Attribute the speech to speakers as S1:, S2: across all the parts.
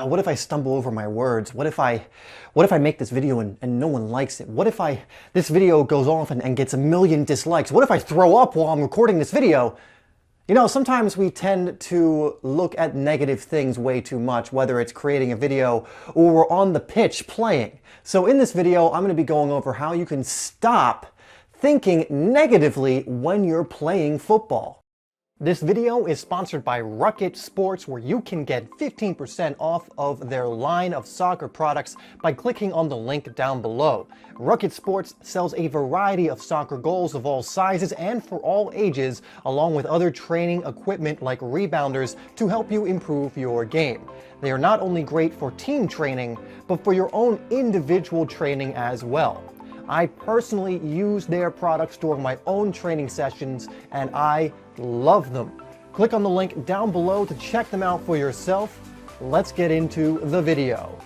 S1: what if I stumble over my words? What if I make this video and no one likes it? What if this video goes off and gets 1,000,000 dislikes? What if I throw up while I'm recording this video? You know, sometimes we tend to look at negative things way too much, whether it's creating a video or we're on the pitch playing. So in this video, I'm going to be going over how you can stop thinking negatively when you're playing football. This video is sponsored by Rocket Sports, where you can get 15% off of their line of soccer products by clicking on the link down below. Rocket Sports sells a variety of soccer goals of all sizes and for all ages, along with other training equipment like rebounders to help you improve your game. They are not only great for team training, but for your own individual training as well. I personally use their products during my own training sessions, and I love them. Click on the link down below to check them out for yourself. Let's get into the video.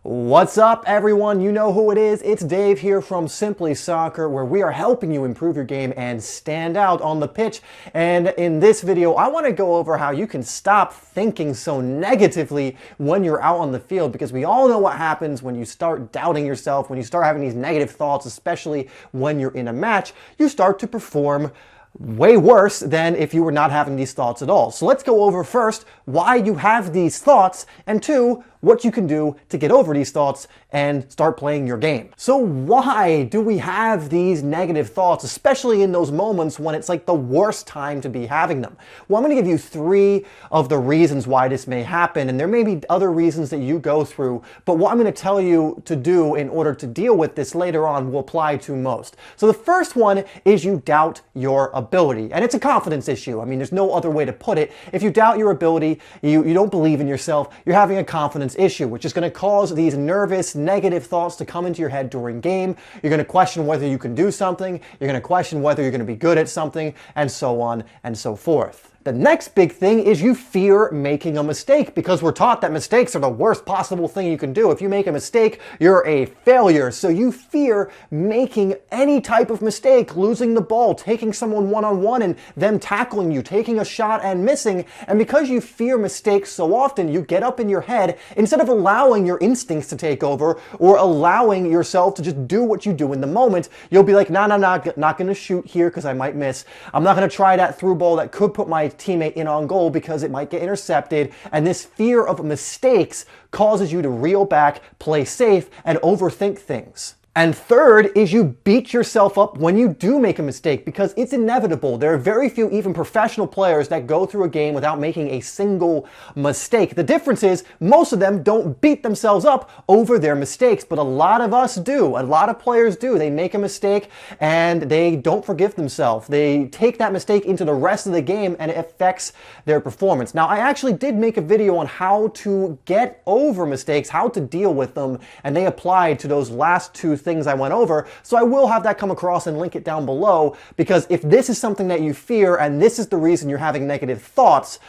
S1: What's up, everyone? You know who it is. It's Dave here from SimplySoccer, where we are helping you improve your game and stand out on the pitch. And in this video, I want to go over how you can stop thinking so negatively when you're out on the field, because we all know what happens when you start doubting yourself, when you start having these negative thoughts, especially when you're in a match. You start to perform way worse than if you were not having these thoughts at all. So let's go over first why you have these thoughts, and two, what you can do to get over these thoughts and start playing your game. So why do we have these negative thoughts, especially in those moments when it's like the worst time to be having them? Well, I'm going to give you 3 of the reasons why this may happen, and there may be other reasons that you go through, but what I'm going to tell you to do in order to deal with this later on will apply to most. So the first one is you doubt your ability, and it's a confidence issue. I mean, there's no other way to put it. If you doubt your ability, you don't believe in yourself, you're having a confidence issue, which is going to cause these nervous, negative thoughts to come into your head during game. You're going to question whether you can do something, you're going to question whether you're going to be good at something, and so on and so forth. The next big thing is you fear making a mistake, because we're taught that mistakes are the worst possible thing you can do. If you make a mistake, you're a failure. So you fear making any type of mistake, losing the ball, taking someone one-on-one and them tackling you, taking a shot and missing. And because you fear mistakes so often, you get up in your head, instead of allowing your instincts to take over or allowing yourself to just do what you do in the moment, you'll be like, nah, not going to shoot here because I might miss. I'm not going to try that through ball that could put my teammate in on goal because it might get intercepted. And this fear of mistakes causes you to reel back, play safe, and overthink things. And third is you beat yourself up when you do make a mistake, because it's inevitable. There are very few, even professional players, that go through a game without making a single mistake. The difference is most of them don't beat themselves up over their mistakes, but a lot of us do. A lot of players do. They make a mistake and they don't forgive themselves. They take that mistake into the rest of the game and it affects their performance. Now, I actually did make a video on how to get over mistakes, how to deal with them, and they applied to those last 2 things I went over, so I will have that come across and link it down below, because if this is something that you fear and this is the reason you're having negative thoughts,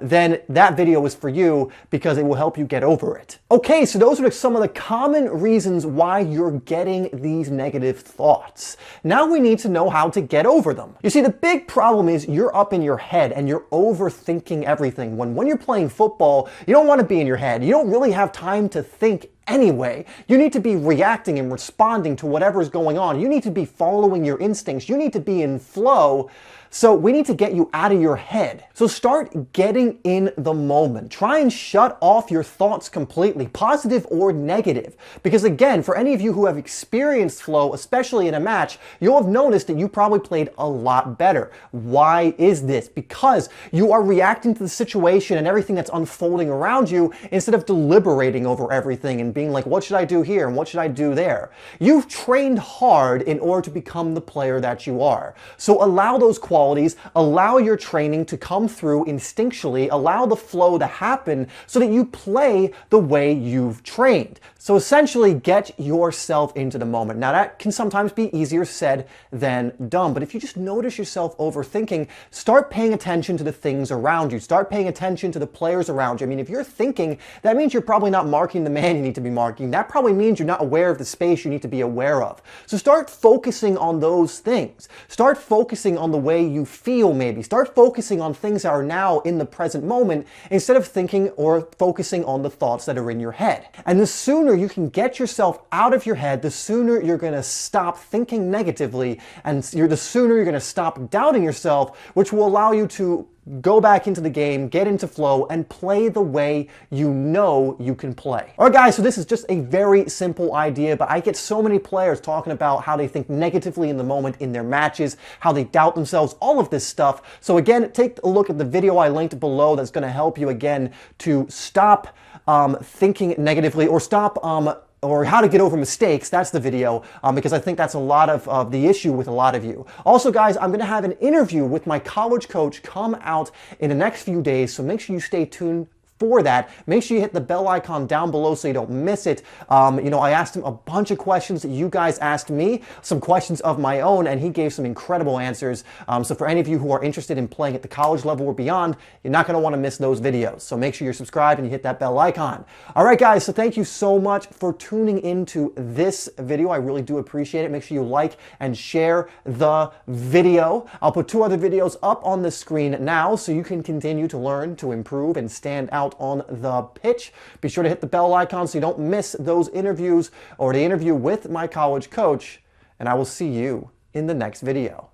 S1: then that video is for you, because it will help you get over it. Okay, so those are some of the common reasons why you're getting these negative thoughts. Now we need to know how to get over them. You see, the big problem is you're up in your head and you're overthinking everything. When you're playing football, you don't want to be in your head. You don't really have time to think anyway. You need to be reacting and responding to whatever is going on. You need to be following your instincts. You need to be in flow. So we need to get you out of your head. So start getting in the moment. Try and shut off your thoughts completely, positive or negative. Because again, for any of you who have experienced flow, especially in a match, you'll have noticed that you probably played a lot better. Why is this? Because you are reacting to the situation and everything that's unfolding around you instead of deliberating over everything and being like, what should I do here and what should I do there? You've trained hard in order to become the player that you are. So allow those qualities, allow your training to come through instinctually, allow the flow to happen so that you play the way you've trained. So essentially, get yourself into the moment. Now that can sometimes be easier said than done, but if you just notice yourself overthinking, start paying attention to the things around you. Start paying attention to the players around you. I mean, if you're thinking, that means you're probably not marking the man you need to be marking. That probably means you're not aware of the space you need to be aware of. So start focusing on those things. Start focusing on the way you feel maybe. Start focusing on things that are now in the present moment instead of thinking or focusing on the thoughts that are in your head. And the sooner you can get yourself out of your head, the sooner you're going to stop thinking negatively, and the sooner you're going to stop doubting yourself, which will allow you to go back into the game, get into flow, and play the way you know you can play. All right, guys, so this is just a very simple idea, but I get so many players talking about how they think negatively in the moment in their matches, how they doubt themselves, all of this stuff. So again, take a look at the video I linked below that's going to help you again to stop thinking negatively, or stop or how to get over mistakes. That's the video, because I think that's a lot of the issue with a lot of you. Also, guys, I'm going to have an interview with my college coach come out in the next few days, so make sure you stay tuned for that. Make sure you hit the bell icon down below so you don't miss it. You know, I asked him a bunch of questions that you guys asked me, some questions of my own, and he gave some incredible answers. So for any of you who are interested in playing at the college level or beyond, you're not going to want to miss those videos. So make sure you're subscribed and you hit that bell icon. All right, guys, so thank you so much for tuning into this video. I really do appreciate it. Make sure you like and share the video. I'll put 2 other videos up on the screen now so you can continue to learn, to improve, and stand out on the pitch. Be sure to hit the bell icon so you don't miss those interviews or the interview with my college coach, and I will see you in the next video.